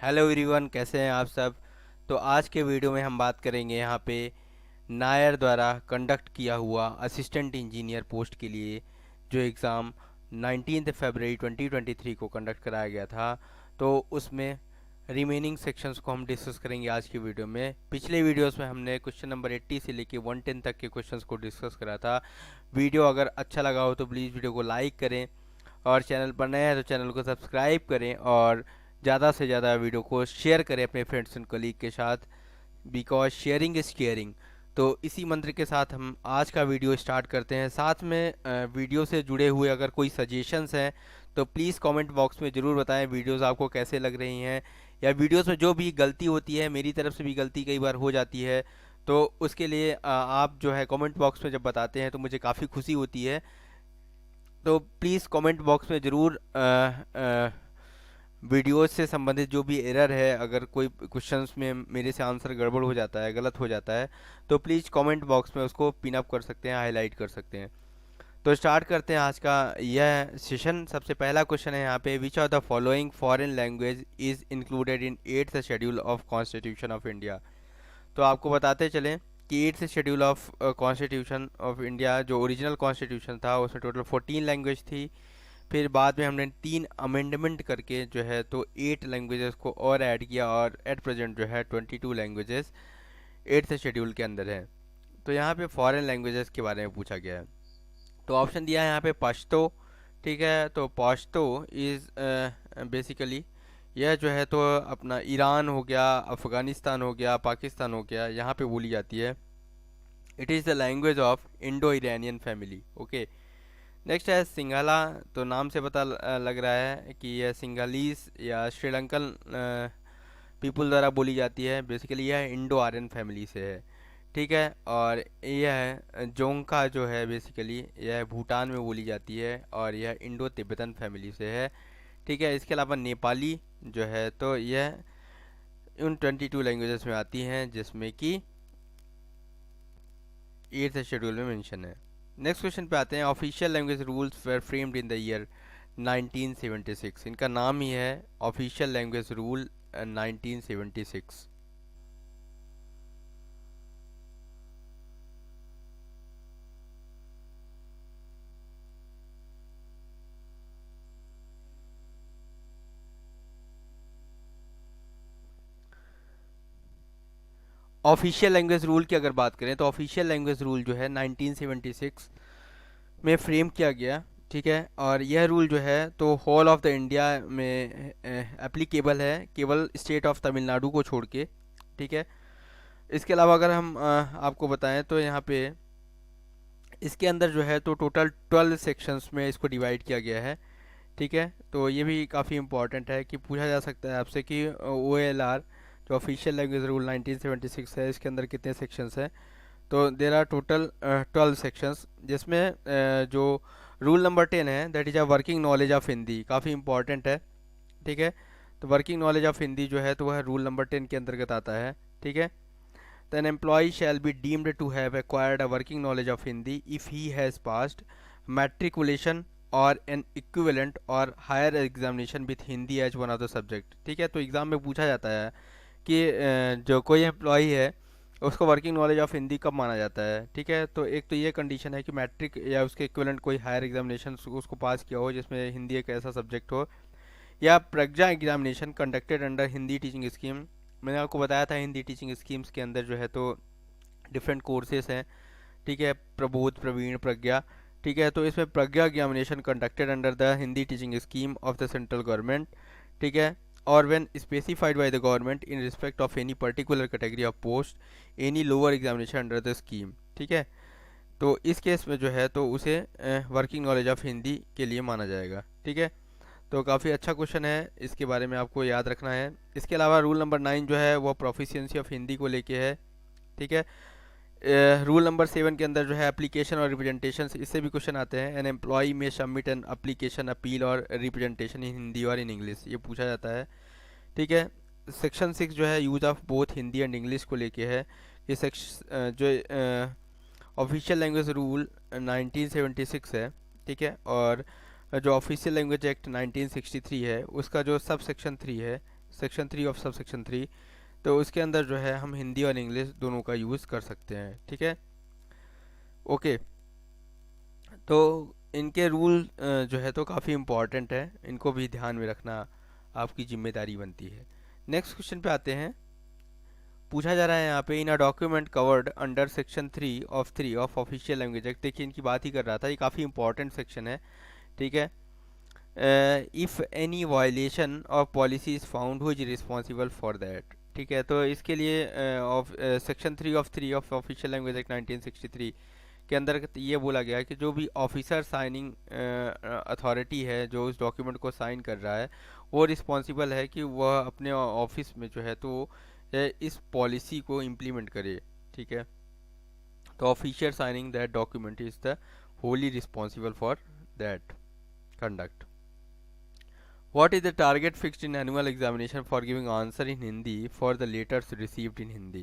Hello everyone, कैसे हैं आप सब। तो आज के वीडियो में हम बात करेंगे यहाँ पे नायर द्वारा कंडक्ट किया हुआ असिस्टेंट इंजीनियर पोस्ट के लिए जो एग्ज़ाम 19 फरवरी 2023 को कंडक्ट कराया गया था। तो उसमें रिमेनिंग सेक्शंस को हम डिस्कस करेंगे आज की वीडियो में। पिछले वीडियोस में हमने क्वेश्चन नंबर 80 से लेके 110 तक के क्वेश्चंस को डिस्कस करा था। वीडियो अगर अच्छा लगा हो तो प्लीज़ वीडियो को लाइक करें, और चैनल पर नए हैं तो चैनल को सब्सक्राइब करें, और ज़्यादा से ज़्यादा वीडियो को शेयर करें अपने फ्रेंड्स एंड कलीग के साथ, बिकॉज शेयरिंग इज़ केयरिंग। तो इसी मंत्र के साथ हम आज का वीडियो स्टार्ट करते हैं। साथ में वीडियो से जुड़े हुए अगर कोई सजेशंस हैं तो प्लीज़ कमेंट बॉक्स में ज़रूर बताएं वीडियोस आपको कैसे लग रही हैं, या वीडियोस में जो भी गलती होती है, मेरी तरफ से भी गलती कई बार हो जाती है, तो उसके लिए आप जो है कमेंट बॉक्स में जब बताते हैं तो मुझे काफ़ी खुशी होती है। तो प्लीज़ कमेंट बॉक्स में ज़रूर वीडियोस से संबंधित जो भी एरर है, अगर कोई क्वेश्चंस में मेरे से आंसर गड़बड़ हो जाता है, गलत हो जाता है, तो प्लीज़ कमेंट बॉक्स में उसको पिन अप कर सकते हैं, हाईलाइट कर सकते हैं। तो स्टार्ट करते हैं आज का यह सेशन। सबसे पहला क्वेश्चन है यहाँ पे, which of the following foreign language is included in 8th schedule of constitution of India. तो आपको बताते चलें कि 8th schedule of constitution of India जो ओरिजिनल कॉन्स्टिट्यूशन था उसमें टोटल 14 लैंग्वेज थी। फिर बाद में हमने 3 अमेंडमेंट करके जो है तो 8 लैंग्वेजेस को और ऐड किया, और एट प्रेजेंट जो है 22 लैंग्वेजेस 8th शेड्यूल के अंदर है। तो यहाँ पे फॉरेन लैंग्वेजेस के बारे में पूछा गया है। तो ऑप्शन दिया है यहाँ पे पश्तो। ठीक है, तो पश्तो इज़ बेसिकली यह जो है तो अपना ईरान हो गया, अफ़गानिस्तान हो गया, पाकिस्तान हो गया, यहाँ पे बोली जाती है। It is the language of Indo Iranian family. Okay, next है सिंगाला। तो नाम से पता लग रहा है कि यह सिंगालीस या श्रीलंकन पीपल द्वारा बोली जाती है। बेसिकली यह इंडो आर्यन फैमिली से है। ठीक है, और यह जोंका जो है बेसिकली यह भूटान में बोली जाती है, और यह इंडो तिब्बतन फैमिली से है। ठीक है, इसके अलावा नेपाली जो है तो यह उन 22 लैंग्वेजेस में आती हैं जिसमें कि 8th शेड्यूल में मेंशन है। नेक्स्ट क्वेश्चन पे आते हैं, official language rules were framed in the year 1976। इनका नाम ही है official language rule 1976। Official language rule की अगर बात करें तो ऑफिशियल लैंग्वेज रूल जो है 1976 में फ्रेम किया गया। ठीक है, और यह रूल जो है तो होल ऑफ द इंडिया में एप्लीकेबल है, केवल स्टेट ऑफ तमिलनाडु को छोड़ के। ठीक है, इसके अलावा अगर हम आपको बताएं तो यहाँ पे इसके अंदर जो है तो टोटल 12 सेक्शंस में इसको डिवाइड किया गया है। ठीक है, तो ये भी काफ़ी इंपॉर्टेंट है कि पूछा जा सकता है आपसे कि OLR जो ऑफिशियल लैंग्वेज रूल 1976 है इसके अंदर कितने सेक्शंस हैं। तो देर आर टोटल 12 सेक्शंस, जिसमें जो रूल नंबर 10 है that is a working knowledge of Hindi, काफ़ी इंपॉर्टेंट है। ठीक है, तो वर्किंग नॉलेज ऑफ हिंदी जो है तो वह रूल नंबर 10 के अंतर्गत आता है। ठीक है, तो an employ shall be deemed to have acquired a working knowledge of Hindi if he has passed matriculation or an equivalent or higher examination with Hindi as one of the subject. ठीक है, तो एग्ज़ाम में पूछा जाता है कि जो कोई एम्प्लॉई है उसको वर्किंग नॉलेज ऑफ हिंदी कब माना जाता है। ठीक है, तो एक तो ये कंडीशन है कि मैट्रिक या उसके इक्विवेलेंट कोई हायर एग्जामिनेशन उसको पास किया हो जिसमें हिंदी एक ऐसा सब्जेक्ट हो, या Pragya examination conducted under Hindi teaching scheme. मैंने आपको बताया था हिंदी टीचिंग स्कीम्स के अंदर जो है तो डिफरेंट कोर्सेज हैं। ठीक है, प्रबोध, प्रवीण, प्रज्ञा। ठीक है, तो इसमें Pragya examination conducted under the Hindi teaching scheme of the central government. ठीक है, और when specified by the government in respect of any particular category of post any lower examination under the scheme. ठीक है, तो इस केस में जो है तो उसे वर्किंग नॉलेज ऑफ हिंदी के लिए माना जाएगा। ठीक है, तो काफ़ी अच्छा क्वेश्चन है, इसके बारे में आपको याद रखना है। इसके अलावा रूल नंबर 9 जो है वो प्रोफिशिएंसी ऑफ हिंदी को लेके है। ठीक है, रूल नंबर 7 के अंदर जो है एप्लीकेशन और रिप्रेजेंटेशन, इससे भी क्वेश्चन आते हैं। एन एम्प्लॉय में सबमिट एन एप्लीकेशन, अपील और रिप्रेजेंटेशन इन हिंदी और इन इंग्लिश, ये पूछा जाता है। ठीक है, सेक्शन 6 जो है use of both Hindi and English को लेके है। ये सेक्शन जो ऑफिशियल लैंग्वेज रूल 1976 है। ठीक है, और जो ऑफिशियल लैंग्वेज एक्ट 1963 है उसका जो सब सेक्शन 3 है, सेक्शन 3 ऑफ सब सेक्शन 3, तो उसके अंदर जो है हम हिंदी और इंग्लिश दोनों का यूज़ कर सकते हैं, ठीक है। ओके, तो इनके रूल जो है तो काफ़ी इम्पॉर्टेंट है, इनको भी ध्यान में रखना आपकी जिम्मेदारी बनती है। नेक्स्ट क्वेश्चन पे आते हैं। पूछा जा रहा है यहाँ पे, in a document covered under section 3 of official language act, देखिए इनकी बात ही कर रहा था, ये काफ़ी इंपॉर्टेंट सेक्शन है, ठीक है। If any violation of policy is found who is responsible for that, ठीक है। तो इसके लिए section 3 of official language act 1963 के अंदर ये बोला गया है कि जो भी ऑफिसर साइनिंग अथॉरिटी है, जो उस डॉक्यूमेंट को साइन कर रहा है, वो रिस्पॉन्सिबल है कि वह अपने ऑफिस में जो है तो इस पॉलिसी को इम्प्लीमेंट करे, ठीक है। तो officer signing that document is the Holi responsible for that conduct. What is the target fixed in annual examination for giving answer in Hindi for the letters received in Hindi?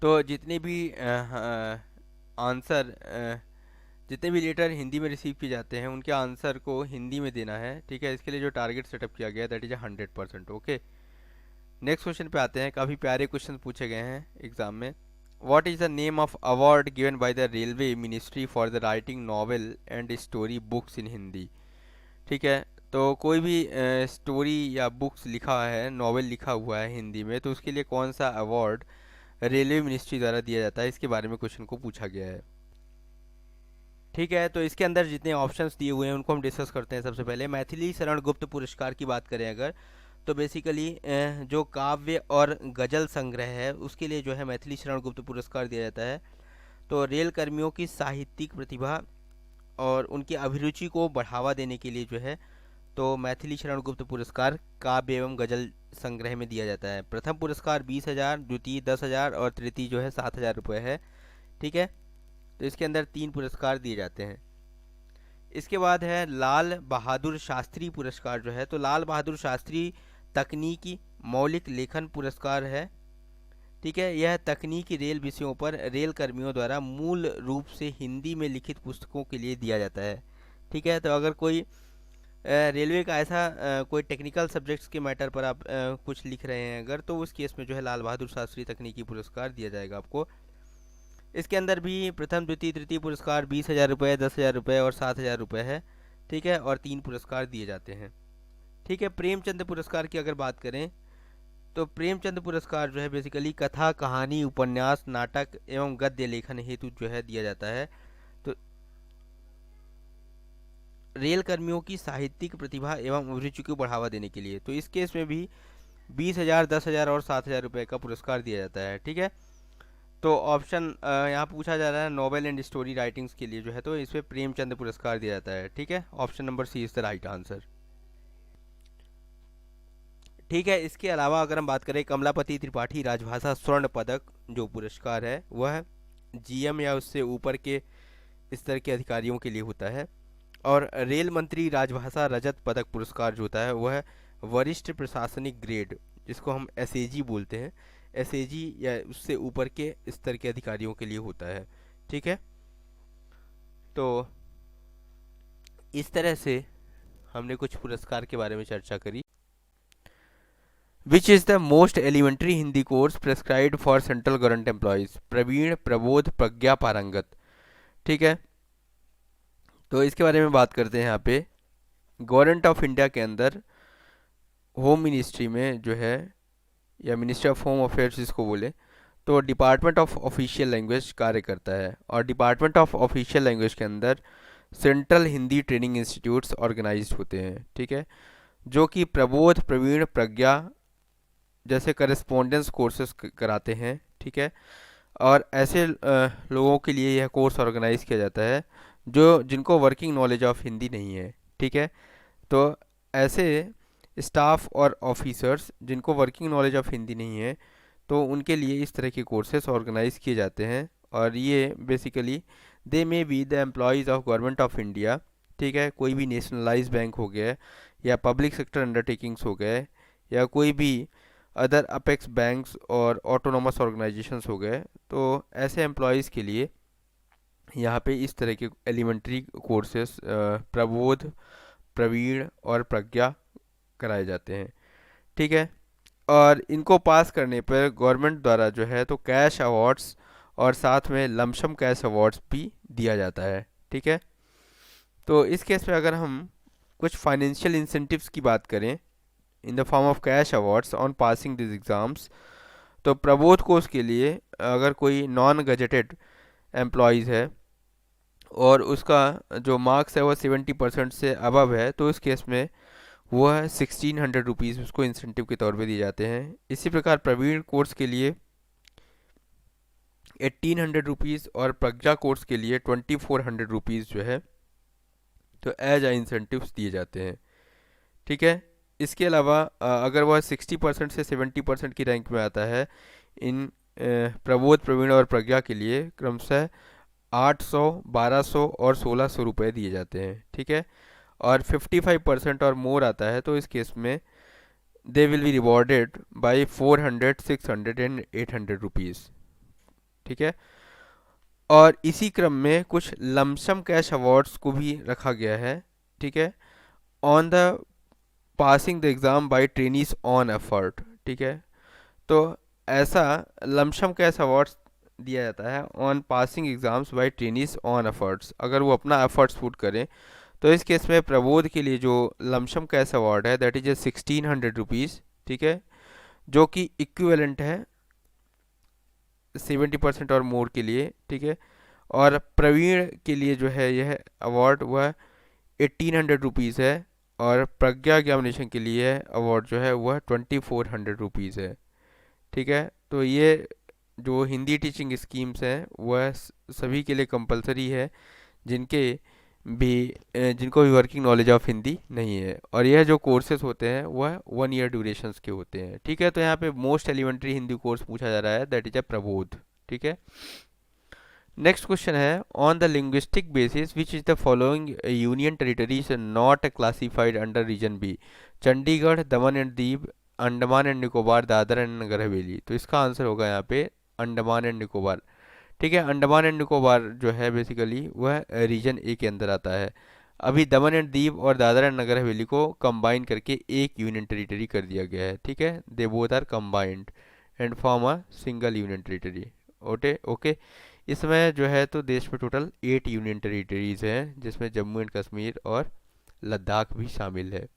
तो जितने भी answer जितने भी letter Hindi में receive किए जाते हैं उनके आंसर को हिंदी में देना है, ठीक है। इसके लिए जो टारगेट सेटअप किया गया है that is 100%। Okay, next question पे आते हैं। काफ़ी प्यारे क्वेश्चन पूछे गए हैं एग्जाम में। What is the name of award given by the railway ministry for the writing novel and story books इन हिंदी, ठीक है। तो कोई भी स्टोरी या बुक्स लिखा है, नॉवेल लिखा हुआ है हिंदी में, तो उसके लिए कौन सा अवार्ड रेलवे मिनिस्ट्री द्वारा दिया जाता है, इसके बारे में क्वेश्चन को पूछा गया है, ठीक है। तो इसके अंदर जितने ऑप्शंस दिए हुए हैं उनको हम डिस्कस करते हैं। सबसे पहले मैथिली शरण गुप्त पुरस्कार की बात करें अगर, तो बेसिकली जो काव्य और गज़ल संग्रह है उसके लिए जो है मैथिली शरण गुप्त पुरस्कार दिया जाता है। तो रेल कर्मियों की साहित्यिक प्रतिभा और उनकी अभिरुचि को बढ़ावा देने के लिए जो है तो मैथिली शरण गुप्त पुरस्कार काव्य एवं गज़ल संग्रह में दिया जाता है। प्रथम पुरस्कार 20,000, द्वितीय 10,000 और तृतीय जो है 7,000 रुपये है, ठीक है। तो इसके अंदर 3 पुरस्कार दिए जाते हैं। इसके बाद है लाल बहादुर शास्त्री पुरस्कार जो है, तो लाल बहादुर शास्त्री तकनीकी मौलिक लेखन पुरस्कार है, ठीक है। यह तकनीकी रेल विषयों पर रेल कर्मियों द्वारा मूल रूप से हिंदी में लिखित पुस्तकों के लिए दिया जाता है, ठीक है। तो अगर कोई रेलवे का ऐसा कोई टेक्निकल सब्जेक्ट्स के मैटर पर आप कुछ लिख रहे हैं अगर, तो उस केस में जो है लाल बहादुर शास्त्री तकनीकी पुरस्कार दिया जाएगा आपको। इसके अंदर भी प्रथम द्वितीय तृतीय पुरस्कार 20,000 रुपये, 10,000 रुपये और 7,000 रुपये है, ठीक है। और 3 पुरस्कार दिए जाते हैं, ठीक है। प्रेमचंद पुरस्कार की अगर बात करें तो प्रेमचंद पुरस्कार जो है बेसिकली कथा, कहानी, उपन्यास, नाटक एवं गद्य लेखन हेतु जो है दिया जाता है। तो रेल कर्मियों की साहित्यिक प्रतिभा एवं अभिरुचि को बढ़ावा देने के लिए, तो इस केस में भी 20,000, 10,000 और 7,000 रुपये का पुरस्कार दिया जाता है, ठीक है। तो ऑप्शन यहाँ पूछा जा रहा है नॉवेल एंड स्टोरी राइटिंग्स के लिए जो है तो इस पर प्रेमचंद पुरस्कार दिया जाता है, ठीक है। Option number C is the right answer, ठीक है। इसके अलावा अगर हम बात करें कमलापति त्रिपाठी राजभाषा स्वर्ण पदक जो पुरस्कार है वह जीएम या उससे ऊपर के स्तर के अधिकारियों के लिए होता है। और रेल मंत्री राजभाषा रजत पदक पुरस्कार जो होता है वह वरिष्ठ प्रशासनिक ग्रेड, जिसको हम एसएजी बोलते हैं, एसएजी या उससे ऊपर के स्तर के अधिकारियों के लिए होता है, ठीक है। तो इस तरह से हमने कुछ पुरस्कार के बारे में चर्चा करी। Which is the most elementary Hindi course prescribed for central government employees? Praveen, Prabodh, Pragya, Parangat, ठीक है। तो इसके बारे में बात करते हैं यहाँ पे। गवर्नमेंट ऑफ इंडिया के अंदर होम मिनिस्ट्री में जो है या मिनिस्ट्री ऑफ होम अफेयर्स जिसको बोले, तो डिपार्टमेंट ऑफ ऑफिशियल लैंग्वेज कार्य करता है। और डिपार्टमेंट ऑफ ऑफिशियल लैंग्वेज के अंदर central Hindi training institutes organised होते हैं, ठीक है, जो कि प्रबोध, प्रवीण, प्रज्ञा जैसे करेस्पोंडेंस कोर्सेज कराते हैं, ठीक है। और ऐसे लोगों के लिए यह कोर्स ऑर्गेनाइज किया जाता है जो जिनको वर्किंग नॉलेज ऑफ हिंदी नहीं है, ठीक है। तो ऐसे स्टाफ और ऑफिसर्स जिनको वर्किंग नॉलेज ऑफ हिंदी नहीं है तो उनके लिए इस तरह के कोर्सेस ऑर्गेनाइज किए जाते हैं। और ये basically they may be the employees of government of India, ठीक है, कोई भी नेशनलाइज बैंक हो गया या पब्लिक सेक्टर अंडरटेकिंग्स हो गए या कोई भी अदर अपेक्स बैंक्स और ऑटोनोमस ऑर्गेनाइजेशंस हो गए, तो ऐसे एम्प्लॉयज़ के लिए यहाँ पे इस तरह के एलिमेंट्री कोर्सेस प्रबोध, प्रवीण और प्रज्ञा कराए जाते हैं, ठीक है। और इनको पास करने पर गवर्नमेंट द्वारा जो है तो कैश अवार्ड्स और साथ में लमसम कैश अवार्ड्स भी दिया जाता है। ठीक है, तो इस केस में अगर हम कुछ फाइनेंशियल इंसेंटिव्स की बात करें in the form of cash awards on passing this exams, तो प्रबोध कोर्स के लिए अगर कोई नॉन गजेटेड एम्प्लॉयज़ है और उसका जो मार्क्स है वो 70% से अबव है, तो इस केस में वो है 1600 रुपीज़ उसको इंसेंटिव के तौर पे दिए जाते हैं। इसी प्रकार प्रवीण कोर्स के लिए 1800 रुपीज़ और प्रज्ञा कोर्स के लिए 2400 रुपीज़ जो है तो एज आ इंसेंटिव्स दिए जाते हैं। ठीक है, इसके अलावा अगर वह 60% से 70% की रैंक में आता है, इन प्रबोध प्रवीण और प्रज्ञा के लिए क्रमशः 800, 1200 और 1600 रुपये दिए जाते हैं। ठीक है, और 55% और मोर आता है तो इस केस में they will be rewarded by 400, 600 and 800 rupees. ठीक है, और इसी क्रम में कुछ लमसम कैश अवार्ड्स को भी रखा गया है। ठीक है, on the passing the exam by trainees on effort. ठीक है, तो ऐसा लमसम कैश अवार्ड्स दिया जाता है on passing exams by trainees on efforts, अगर वो अपना एफर्ट्स पुट करें। तो इस केस में प्रबोध के लिए जो लमसम कैश अवार्ड है दैट इज 1600 रुपीज़। ठीक है, जो कि इक्विवेलेंट है 70% और मोर के लिए। ठीक है, और प्रवीण के लिए जो है यह अवार्ड वह 1800 रुपीज़ है, और प्रज्ञा एग्जामिनेशन के लिए अवार्ड जो है वह 2400 रुपीज़ है। ठीक है, तो ये जो हिंदी टीचिंग स्कीम्स हैं वह सभी के लिए कंपलसरी है जिनके भी जिनको भी वर्किंग नॉलेज ऑफ हिंदी नहीं है, और यह जो कोर्सेज होते हैं वह 1 ईयर ड्यूरेशंस के होते हैं। ठीक है, तो यहाँ पे मोस्ट एलिमेंट्री हिंदी कोर्स पूछा जा रहा है दैट इज अ प्रबोध। ठीक है, नेक्स्ट क्वेश्चन है on the linguistic basis which is the following union territories not classified under region B, Chandigarh, Daman and Diu, Andaman and Nicobar, Dadra and Nagar Haveli. तो इसका आंसर होगा यहाँ पे अंडमान एंड निकोबार। ठीक है, अंडमान एंड निकोबार जो है बेसिकली वह रीजन ए के अंदर आता है। अभी दमन एंड दीव और दादर एंड नगर हवेली को कंबाइन करके एक यूनियन टेरिटरी कर दिया गया है। ठीक है, they both are combined and form a single union territory. Okay okay, इसमें जो है तो देश में टोटल 8 यूनियन टेरिटरीज हैं जिसमें जम्मू एंड कश्मीर और लद्दाख भी शामिल है।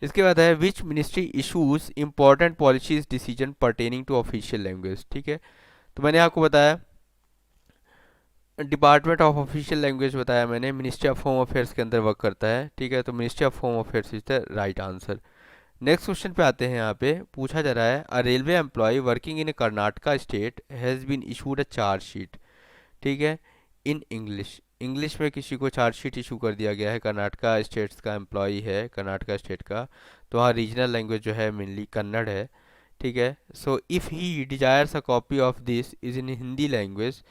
इसके बाद है which ministry issues important policies decision pertaining to official language. ठीक है, तो मैंने आपको बताया डिपार्टमेंट ऑफ ऑफिशियल लैंग्वेज बताया मैंने, मिनिस्ट्री ऑफ होम अफेयर्स के अंदर वर्क करता है। ठीक है, तो ministry of home affairs is the right answer. Next question पे आते हैं। यहाँ पे पूछा जा रहा है a railway employee working in Karnataka state has been issued a charge sheet. ठीक है, इन इंग्लिश, इंग्लिश में किसी को चार्ज शीट इशू कर दिया गया है, कर्नाटका स्टेट्स का एम्प्लॉय है कर्नाटका स्टेट का, तो वहाँ रीजनल लैंग्वेज जो है मेनली कन्नड़ है। ठीक है, so if he desires a copy of this is in Hindi language,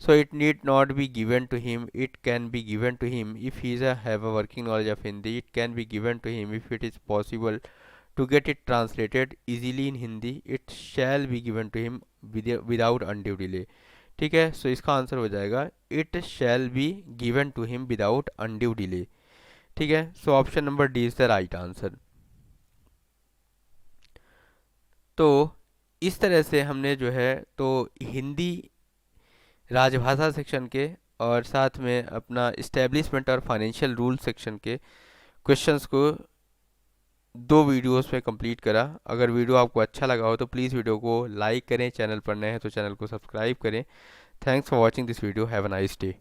so it need not be given to him, it can be given to him if he is have a working knowledge of Hindi, it can be given to him if it is possible to get it translated easily in Hindi, it shall be given to him without undue delay। ठीक है, सो इसका answer हो जाएगा it shall be given to him without undue delay. ठीक है, so option number D is the right answer. तो इस तरह से हमने जो है तो हिंदी राजभाषा सेक्शन के और साथ में अपना इस्टेब्लिशमेंट और फाइनेंशियल रूल सेक्शन के क्वेश्चंस को 2 वीडियोस में कंप्लीट करा। अगर वीडियो आपको अच्छा लगा हो तो प्लीज़ वीडियो को लाइक करें, चैनल पर नए हैं तो चैनल को सब्सक्राइब करें। Thanks for watching this video, have a nice day.